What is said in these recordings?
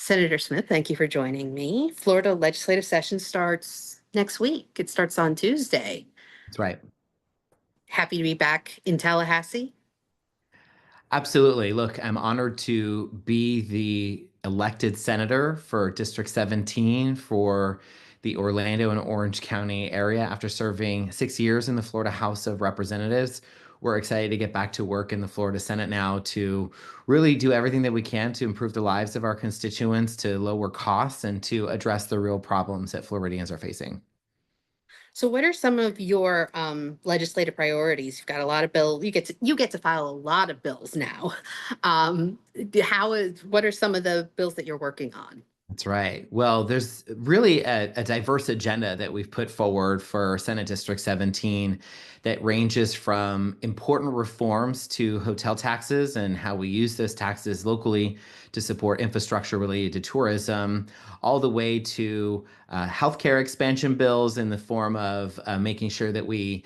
Senator Smith, thank you for joining me. Florida legislative session starts next week. It starts on Tuesday. That's right. Happy to be back in Tallahassee. Absolutely. Look, I'm honored to be the elected senator for District 17 for the Orlando and Orange County area after serving 6 years in the Florida House of Representatives. We're excited to get back to work in the Florida Senate now to really do everything that we can to improve the lives of our constituents, to lower costs, and to address the real problems that Floridians are facing. So what are some of your legislative priorities? You've got a lot of bills. You get to file a lot of bills now. What are some of the bills that you're working on? That's right. Well, there's really a diverse agenda that we've put forward for Senate District 17 that ranges from important reforms to hotel taxes and how we use those taxes locally to support infrastructure related to tourism, all the way to healthcare expansion bills in the form of making sure that we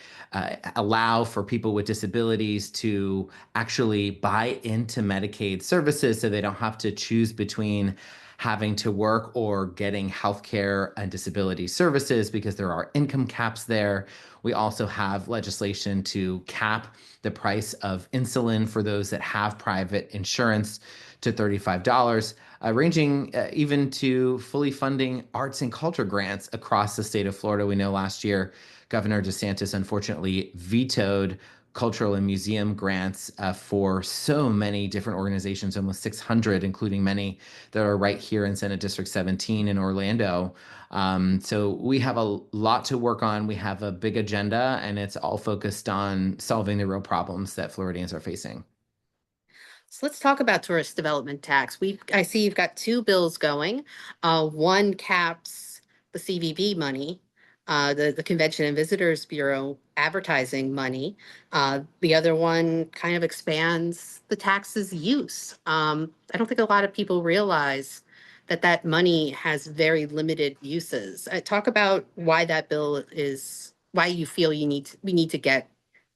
allow for people with disabilities to actually buy into Medicaid services so they don't have to choose between having to work or getting healthcare and disability services because there are income caps there. We also have legislation to cap the price of insulin for those that have private insurance to $35, ranging even to fully funding arts and culture grants across the state of Florida. We know last year, Governor DeSantis unfortunately vetoed cultural and museum grants for so many different organizations, almost 600, including many that are right here in Senate District 17 in Orlando. So we have a lot to work on. We have a big agenda, and it's all focused on solving the real problems that Floridians are facing. So let's talk about tourist development tax. I see you've got two bills going. One caps the CVB money, the Convention and Visitors Bureau advertising money. The other one kind of expands the tax's use. I don't think a lot of people realize that that money has very limited uses. Talk about why that bill is, why you feel we need to get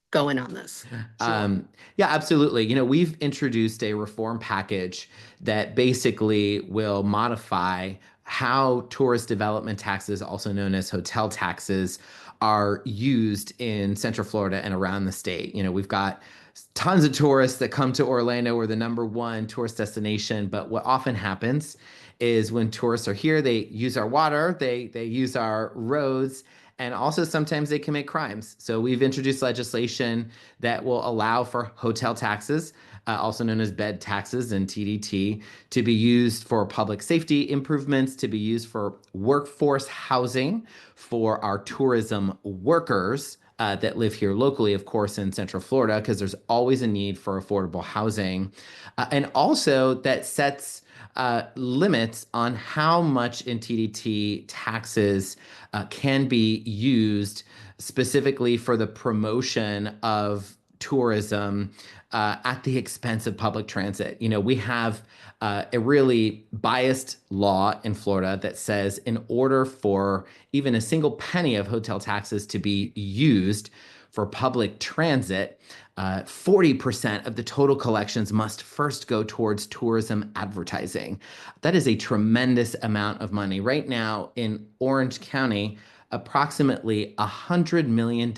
going on this. Sure. Yeah, absolutely. We've introduced a reform package that basically will modify how tourist development taxes, also known as hotel taxes, are used in Central Florida and around the state. We've got tons of tourists that come to Orlando. We're the number one tourist destination. But what often happens is when tourists are here, they use our water, they use our roads, and also sometimes they commit crimes. So we've introduced legislation that will allow for hotel taxes, also known as bed taxes and TDT, to be used for public safety improvements, to be used for workforce housing for our tourism workers that live here locally, of course, in Central Florida, because there's always a need for affordable housing. And also that sets limits on how much in TDT taxes can be used specifically for the promotion of tourism at the expense of public transit. We have a really biased law in Florida that says in order for even a single penny of hotel taxes to be used for public transit, 40% of the total collections must first go towards tourism advertising. That is a tremendous amount of money. Right now in Orange County, approximately $100 million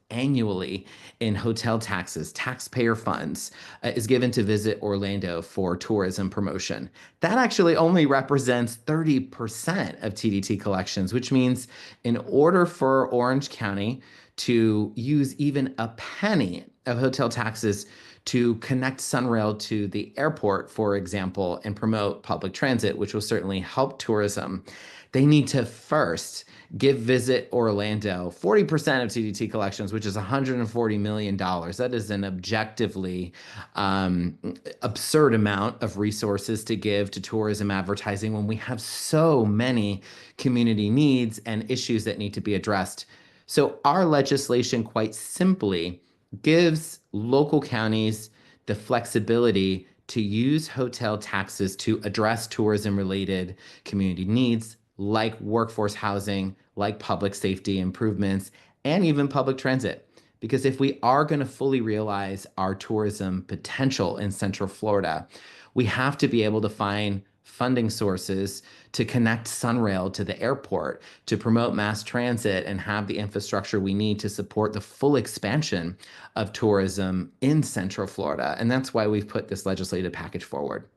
annually in hotel taxes, taxpayer funds, is given to Visit Orlando for tourism promotion. That actually only represents 30% of TDT collections, which means in order for Orange County to use even a penny of hotel taxes to connect Sunrail to the airport, for example, and promote public transit, which will certainly help tourism, they need to first give Visit Orlando 40% of TDT collections, which is $140 million. That is an objectively absurd amount of resources to give to tourism advertising when we have so many community needs and issues that need to be addressed. So our legislation quite simply gives local counties the flexibility to use hotel taxes to address tourism related community needs like workforce housing, like public safety improvements, and even public transit. Because if we are going to fully realize our tourism potential in Central Florida, we have to be able to find funding sources to connect Sunrail to the airport, to promote mass transit and have the infrastructure we need to support the full expansion of tourism in Central Florida. And that's why we've put this legislative package forward.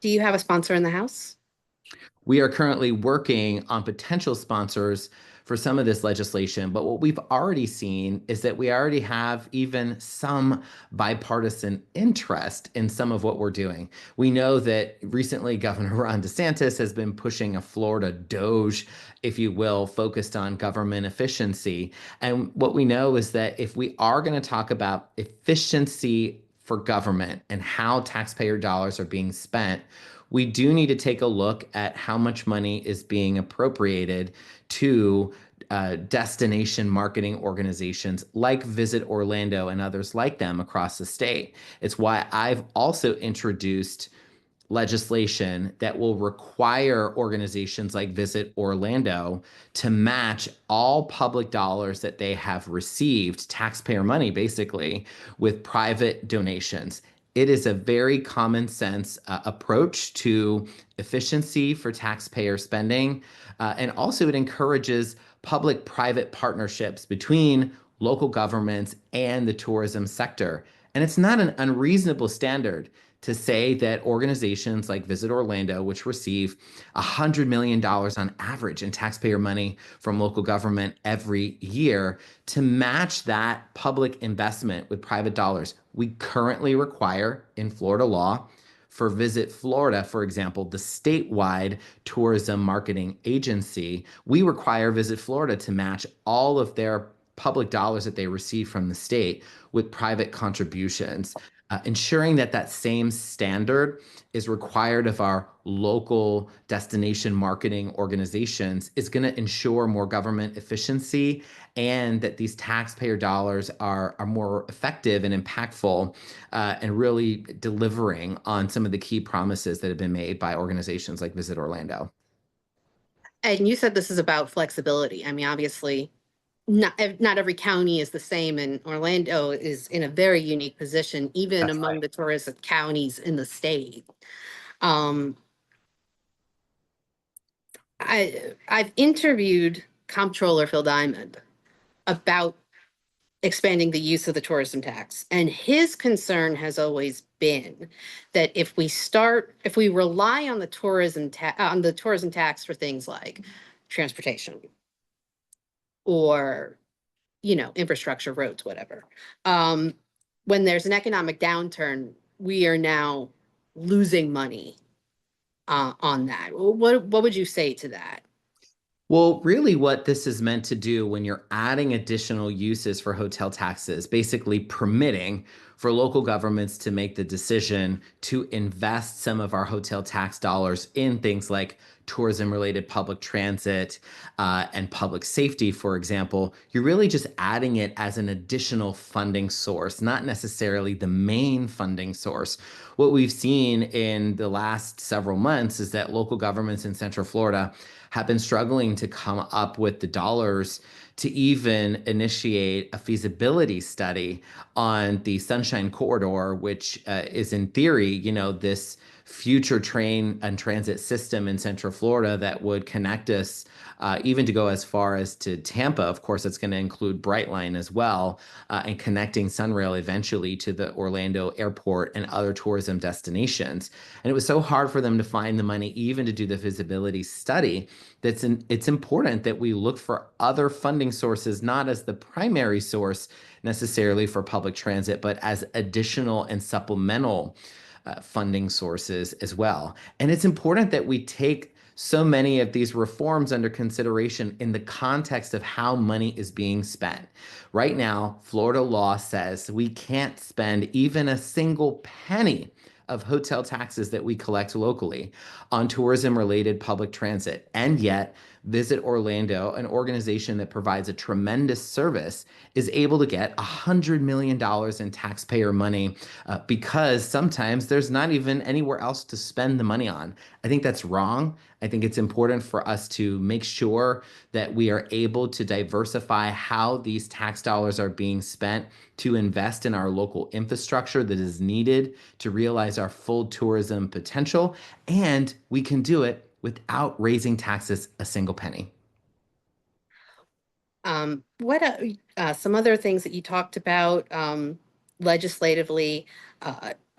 Do you have a sponsor in the House? We are currently working on potential sponsors for some of this legislation, but what we've already seen is that we already have even some bipartisan interest in some of what we're doing. We know that recently Governor Ron DeSantis has been pushing a Florida Doge, if you will, focused on government efficiency. And what we know is that if we are going to talk about efficiency for government and how taxpayer dollars are being spent, we do need to take a look at how much money is being appropriated to destination marketing organizations like Visit Orlando and others like them across the state. It's why I've also introduced legislation that will require organizations like Visit Orlando to match all public dollars that they have received, taxpayer money basically, with private donations. It is a very common sense approach to efficiency for taxpayer spending. And also, it encourages public private partnerships between local governments and the tourism sector. And it's not an unreasonable standard to say that organizations like Visit Orlando, which receive $100 million on average in taxpayer money from local government every year, to match that public investment with private dollars. We currently require in Florida law for Visit Florida, for example, the statewide tourism marketing agency, we require Visit Florida to match all of their public dollars that they receive from the state with private contributions. Ensuring that that same standard is required of our local destination marketing organizations is going to ensure more government efficiency and that these taxpayer dollars are more effective and impactful and really delivering on some of the key promises that have been made by organizations like Visit Orlando. And you said this is about flexibility. I mean, obviously, not every county is the same, and Orlando is in a very unique position, even That's among right. the tourist counties in the state. Um, I've interviewed Comptroller Phil Diamond about expanding the use of the tourism tax, and his concern has always been that if we rely on the tourism tax for things like transportation or infrastructure, roads, whatever. Um, when there's an economic downturn, we are now losing money on that. What would you say to that? Well, really, what this is meant to do when you're adding additional uses for hotel taxes, basically permitting for local governments to make the decision to invest some of our hotel tax dollars in things like tourism related public transit and public safety, for example, you're really just adding it as an additional funding source, not necessarily the main funding source. What we've seen in the last several months is that local governments in Central Florida have been struggling to come up with the dollars to even initiate a feasibility study on the Sunshine Corridor, which is in theory, this future train and transit system in Central Florida that would connect us even to go as far as to Tampa. Of course, it's going to include Brightline as well, and connecting Sunrail eventually to the Orlando airport and other tourism destinations. And it was so hard for them to find the money even to do the feasibility study. It's important that we look for other funding sources, not as the primary source necessarily for public transit, but as additional and supplemental funding sources as well. And it's important that we take so many of these reforms under consideration in the context of how money is being spent. Right now, Florida law says we can't spend even a single penny of hotel taxes that we collect locally on tourism related public transit. And yet, Visit Orlando, an organization that provides a tremendous service, is able to get $100 million in taxpayer money because sometimes there's not even anywhere else to spend the money on. I think that's wrong. I think it's important for us to make sure that we are able to diversify how these tax dollars are being spent to invest in our local infrastructure that is needed to realize our full tourism potential. And we can do it without raising taxes a single penny. What some other things that you talked about legislatively?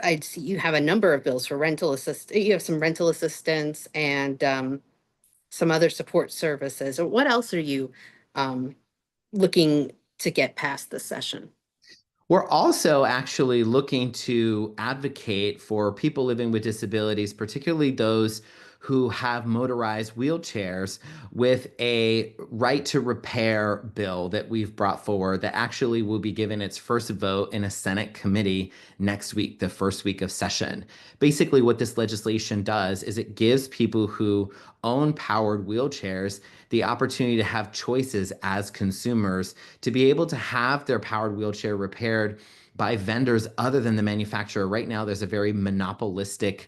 I see you have a number of bills for rental assist. You have some rental assistance and some other support services. Or what else are you um, looking to get past this session? We're also actually looking to advocate for people living with disabilities, particularly those who have motorized wheelchairs, with a right to repair bill that we've brought forward that actually will be given its first vote in a Senate committee next week, the first week of session. Basically, what this legislation does is it gives people who own powered wheelchairs the opportunity to have choices as consumers to be able to have their powered wheelchair repaired by vendors other than the manufacturer. Right now, there's a very monopolistic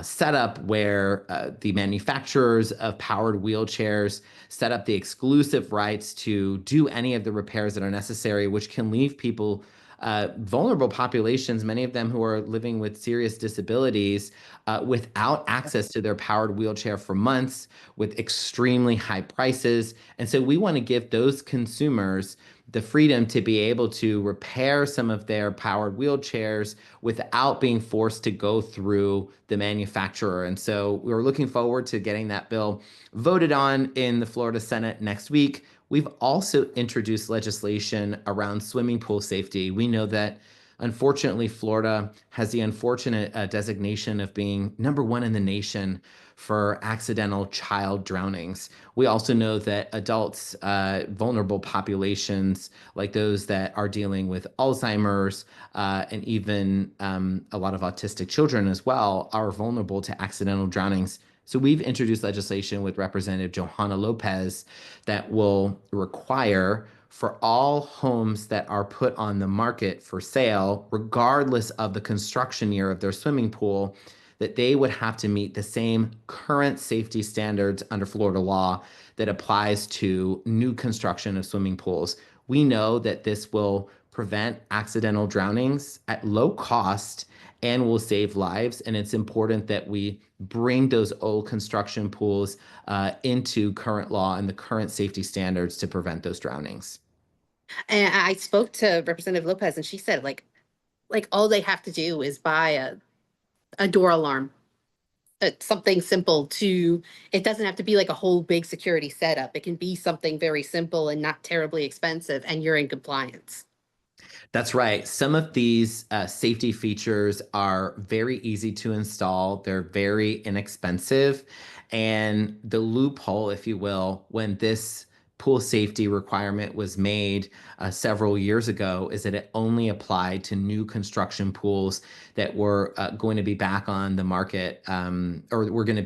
setup where the manufacturers of powered wheelchairs set up the exclusive rights to do any of the repairs that are necessary, which can leave people vulnerable populations, many of them who are living with serious disabilities, without access to their powered wheelchair for months with extremely high prices. And so we want to give those consumers the freedom to be able to repair some of their powered wheelchairs without being forced to go through the manufacturer. And so we're looking forward to getting that bill voted on in the Florida Senate next week. We've also introduced legislation around swimming pool safety. We know that unfortunately, Florida has the unfortunate designation of being number one in the nation for accidental child drownings. We also know that adults, vulnerable populations like those that are dealing with Alzheimer's, and even a lot of autistic children as well, are vulnerable to accidental drownings. So we've introduced legislation with Representative Johanna Lopez that will require for all homes that are put on the market for sale, regardless of the construction year of their swimming pool, that they would have to meet the same current safety standards under Florida law that applies to new construction of swimming pools. We know that this will prevent accidental drownings at low cost and will save lives. And it's important that we bring those old construction pools into current law and the current safety standards to prevent those drownings. And I spoke to Representative Lopez, and she said like all they have to do is buy a door alarm. It's something simple to, it doesn't have to be like a whole big security setup. It can be something very simple and not terribly expensive, and you're in compliance. That's right. Some of these safety features are very easy to install. They're very inexpensive. And the loophole, if you will, when this pool safety requirement was made several years ago, is that it only applied to new construction pools that were going to be back on the market, or were going to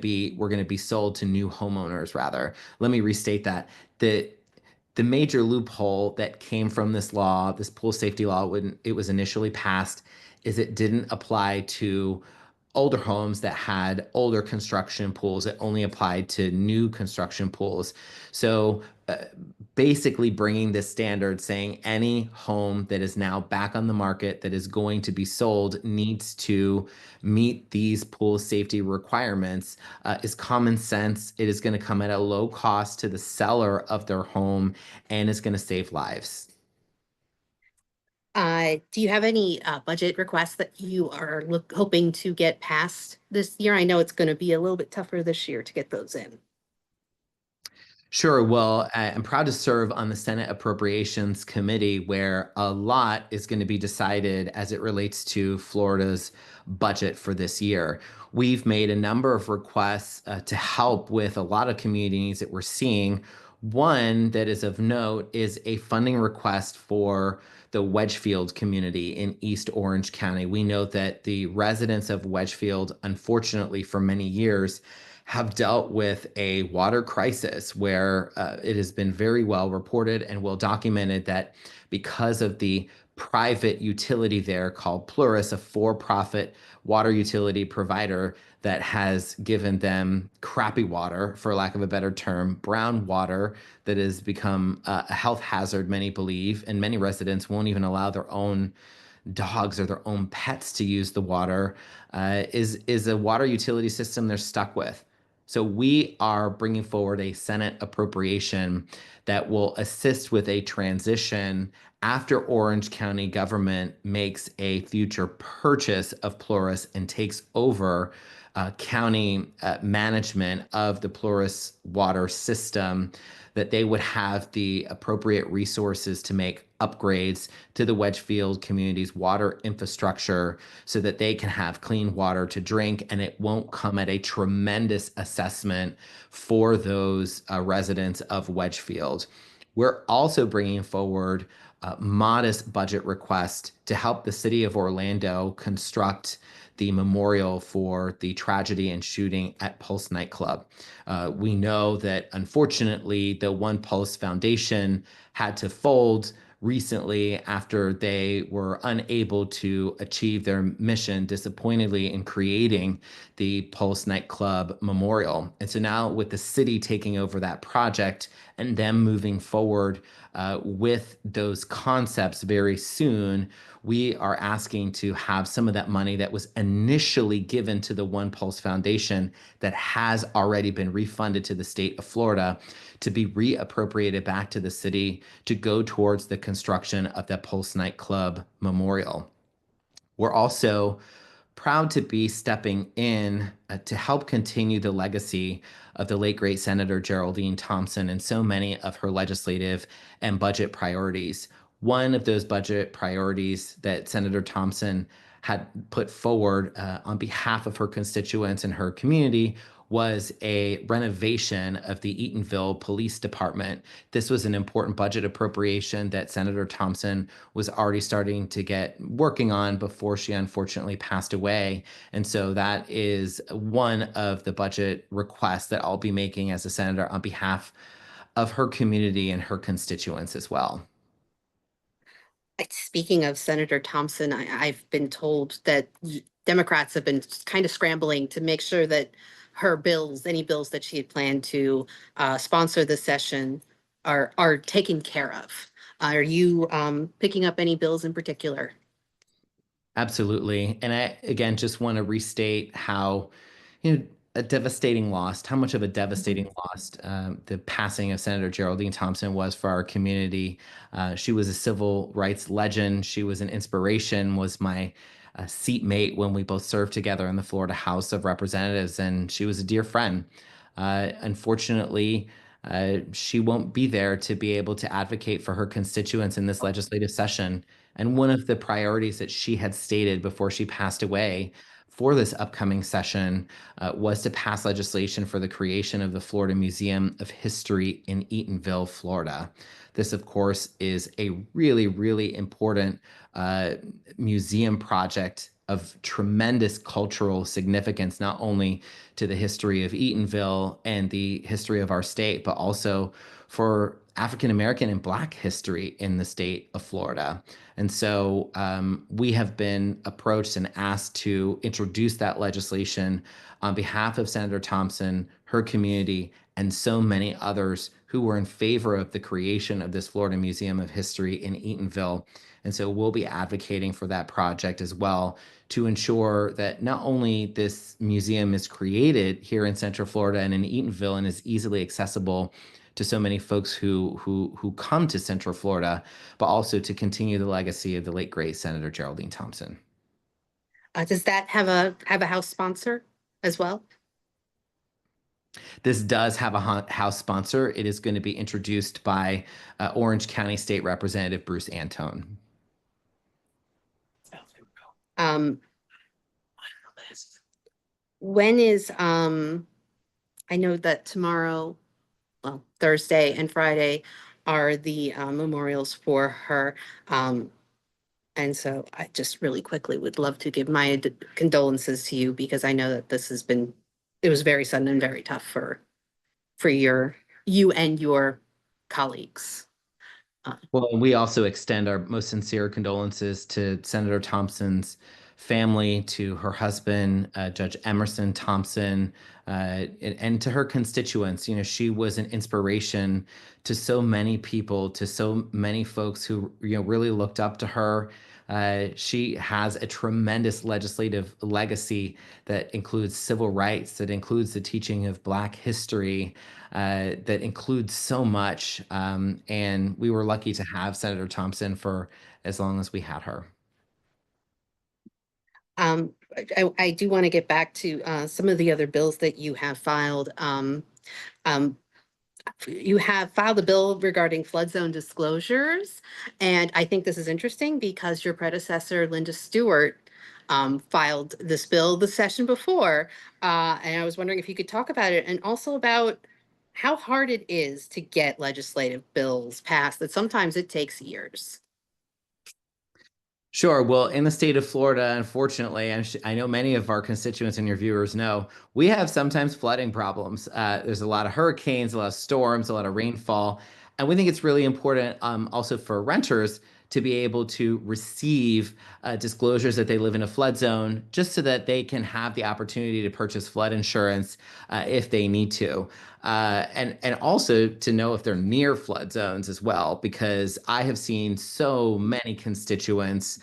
be sold to new homeowners rather. Let me restate that. The major loophole that came from this law, this pool safety law, when it was initially passed, is it didn't apply to older homes that had older construction pools. It only applied to new construction pools. So basically bringing this standard saying any home that is now back on the market that is going to be sold needs to meet these pool safety requirements is common sense. It is going to come at a low cost to the seller of their home and it's going to save lives. Do you have any budget requests that you are hoping to get passed this year? I know it's going to be a little bit tougher this year to get those in. Sure. Well, I'm proud to serve on the Senate Appropriations Committee, where a lot is going to be decided as it relates to Florida's budget for this year. We've made a number of requests to help with a lot of communities that we're seeing. One that is of note is a funding request for the Wedgefield community in East Orange County. We know that the residents of Wedgefield, unfortunately, for many years, have dealt with a water crisis where it has been very well reported and well documented that because of the private utility there called Plurus, a for-profit water utility provider that has given them crappy water, for lack of a better term, brown water that has become a health hazard, many believe, and many residents won't even allow their own dogs or their own pets to use the water, is a water utility system they're stuck with. So we are bringing forward a Senate appropriation that will assist with a transition after Orange County government makes a future purchase of Plurus and takes over county management of the Plurus water system, that they would have the appropriate resources to make upgrades to the Wedgefield community's water infrastructure so that they can have clean water to drink, and it won't come at a tremendous assessment for those residents of Wedgefield. We're also bringing forward a modest budget request to help the city of Orlando construct the memorial for the tragedy and shooting at Pulse nightclub. We know that unfortunately, the One Pulse Foundation had to fold recently after they were unable to achieve their mission, disappointedly, in creating the Pulse nightclub memorial. And so now, with the city taking over that project and them moving forward with those concepts very soon, we are asking to have some of that money that was initially given to the One Pulse Foundation that has already been refunded to the state of Florida to be reappropriated back to the city to go towards the construction of the Pulse nightclub memorial. We're also proud to be stepping in to help continue the legacy of the late great Senator Geraldine Thompson and so many of her legislative and budget priorities. One of those budget priorities that Senator Thompson had put forward on behalf of her constituents and her community was a renovation of the Eatonville Police Department. This was an important budget appropriation that Senator Thompson was already starting to get working on before she unfortunately passed away. And so that is one of the budget requests that I'll be making as a senator on behalf of her community and her constituents as well. Speaking of Senator Thompson, I've been told that Democrats have been kind of scrambling to make sure that her bills, any bills that she had planned to sponsor this session, are taken care of. Are you picking up any bills in particular? Absolutely. And I, again, just want to restate how, you know, a devastating loss, how much of a devastating loss the passing of Senator Geraldine Thompson was for our community. She was a civil rights legend. She was an inspiration, was my seatmate when we both served together in the Florida House of Representatives, and she was a dear friend. Unfortunately, she won't be there to be able to advocate for her constituents in this legislative session. And one of the priorities that she had stated before she passed away for this upcoming session was to pass legislation for the creation of the Florida Museum of History in Eatonville, Florida. This, of course, is a really, really important museum project of tremendous cultural significance, not only to the history of Eatonville and the history of our state, but also for African American and Black history in the state of Florida. And so we have been approached and asked to introduce that legislation on behalf of Senator Thompson, her community, and so many others who were in favor of the creation of this Florida Museum of History in Eatonville. And so we'll be advocating for that project as well to ensure that not only this museum is created here in Central Florida and in Eatonville and is easily accessible to so many folks who come to Central Florida, but also to continue the legacy of the late great Senator Geraldine Thompson. Does that have a House sponsor as well? This does have a House sponsor. It is going to be introduced by Orange County State Representative Bruce Antone. Um, when is I know that tomorrow, well, Thursday and Friday are the memorials for her. And so I just really quickly would love to give my condolences to you, because I know that this has been, it was very sudden and very tough for you and your colleagues. Well, and we also extend our most sincere condolences to Senator Thompson's family, to her husband, Judge Emerson Thompson, and to her constituents. You know, she was an inspiration to so many people, to so many folks who, really looked up to her. She has a tremendous legislative legacy that includes civil rights, that includes the teaching of Black history, that includes so much. And we were lucky to have Senator Thompson for as long as we had her. I do want to get back to some of the other bills that you have filed. Um, you have filed a bill regarding flood zone disclosures, and I think this is interesting because your predecessor, Linda Stewart, filed this bill the session before. And I was wondering if you could talk about it and also about how hard it is to get legislative bills passed, that sometimes it takes years. Sure. Well, in the state of Florida, unfortunately, I know many of our constituents and your viewers know we have sometimes flooding problems. There's a lot of hurricanes, a lot of storms, a lot of rainfall. And we think it's really important also for renters to be able to receive disclosures that they live in a flood zone just so that they can have the opportunity to purchase flood insurance if they need to. And also to know if they're near flood zones as well, because I have seen so many constituents,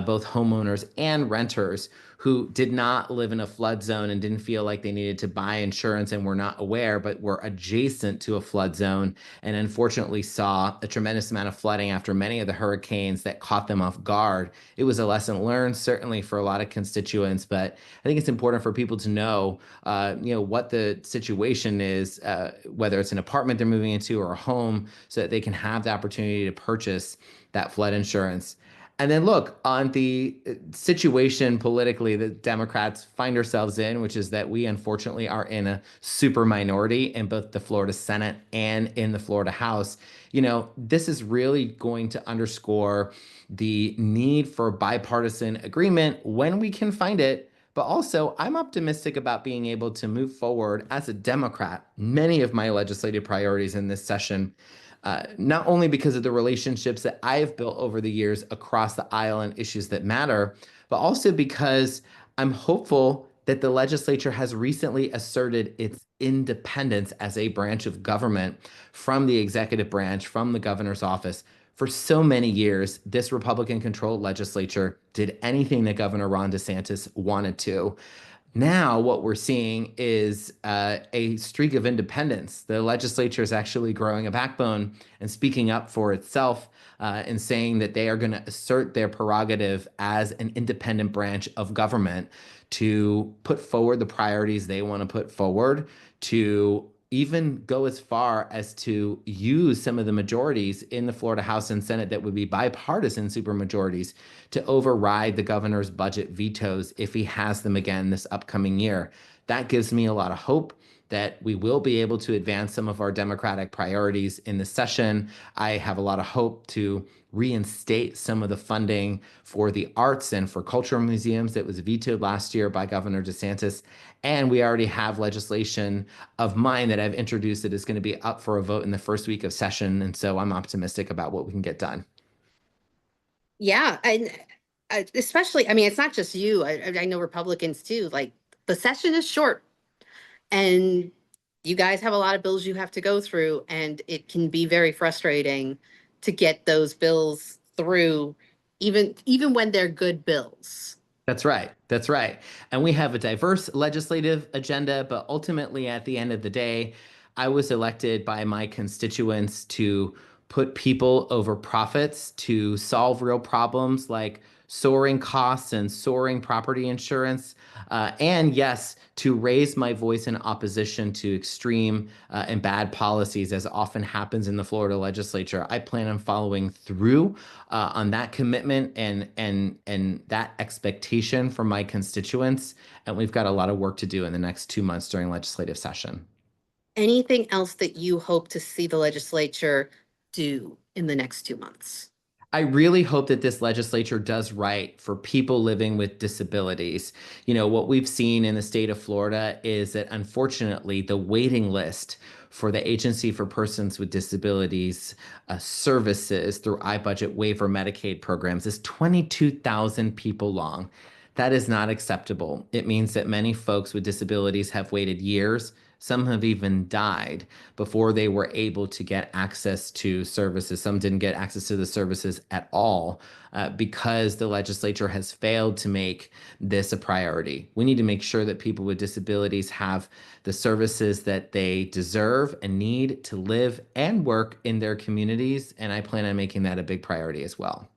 both homeowners and renters, who did not live in a flood zone and didn't feel like they needed to buy insurance and were not aware, but were adjacent to a flood zone and unfortunately saw a tremendous amount of flooding after many of the hurricanes that caught them off guard. It was a lesson learned, certainly for a lot of constituents, but I think it's important for people to know, what the situation is, whether it's an apartment they're moving into or a home, so that they can have the opportunity to purchase that flood insurance. And then look, on the situation politically that Democrats find ourselves in, which is that we unfortunately are in a super minority in both the Florida Senate and in the Florida House. This is really going to underscore the need for bipartisan agreement when we can find it. But also, I'm optimistic about being able to move forward as a Democrat. Many of my legislative priorities in this session, not only because of the relationships that I've built over the years across the aisle and issues that matter, but also because I'm hopeful that the legislature has recently asserted its independence as a branch of government from the executive branch, from the governor's office. For so many years, this Republican controlled legislature did anything that Governor Ron DeSantis wanted to. Now, what we're seeing is a streak of independence. The legislature is actually growing a backbone and speaking up for itself, and saying that they are going to assert their prerogative as an independent branch of government to put forward the priorities they want to put forward, to even go as far as to use some of the majorities in the Florida House and Senate that would be bipartisan supermajorities to override the governor's budget vetoes if he has them again this upcoming year. That gives me a lot of hope that we will be able to advance some of our Democratic priorities in this session. I have a lot of hope to reinstate some of the funding for the arts and for cultural museums that was vetoed last year by Governor DeSantis. And we already have legislation of mine that I've introduced that is going to be up for a vote in the first week of session. And so I'm optimistic about what we can get done. Yeah, and especially, I mean, it's not just you. I know Republicans too. Like the session is short, and you guys have a lot of bills you have to go through, and it can be very frustrating to get those bills through, even when they're good bills. That's right. That's right. And we have a diverse legislative agenda, but ultimately, at the end of the day, I was elected by my constituents to put people over profits, to solve real problems like soaring costs and soaring property insurance. And yes, to raise my voice in opposition to extreme and bad policies, as often happens in the Florida legislature. I plan on following through on that commitment and that expectation from my constituents. And we've got a lot of work to do in the next 2 months during legislative session. Anything else that you hope to see the legislature do in the next 2 months? I really hope that this legislature does right for people living with disabilities. What we've seen in the state of Florida is that unfortunately, the waiting list for the Agency for Persons with Disabilities services through iBudget waiver Medicaid programs is 22,000 people long. That is not acceptable. It means that many folks with disabilities have waited years. Some have even died before they were able to get access to services. Some didn't get access to the services at all because the legislature has failed to make this a priority. We need to make sure that people with disabilities have the services that they deserve and need to live and work in their communities. And I plan on making that a big priority as well.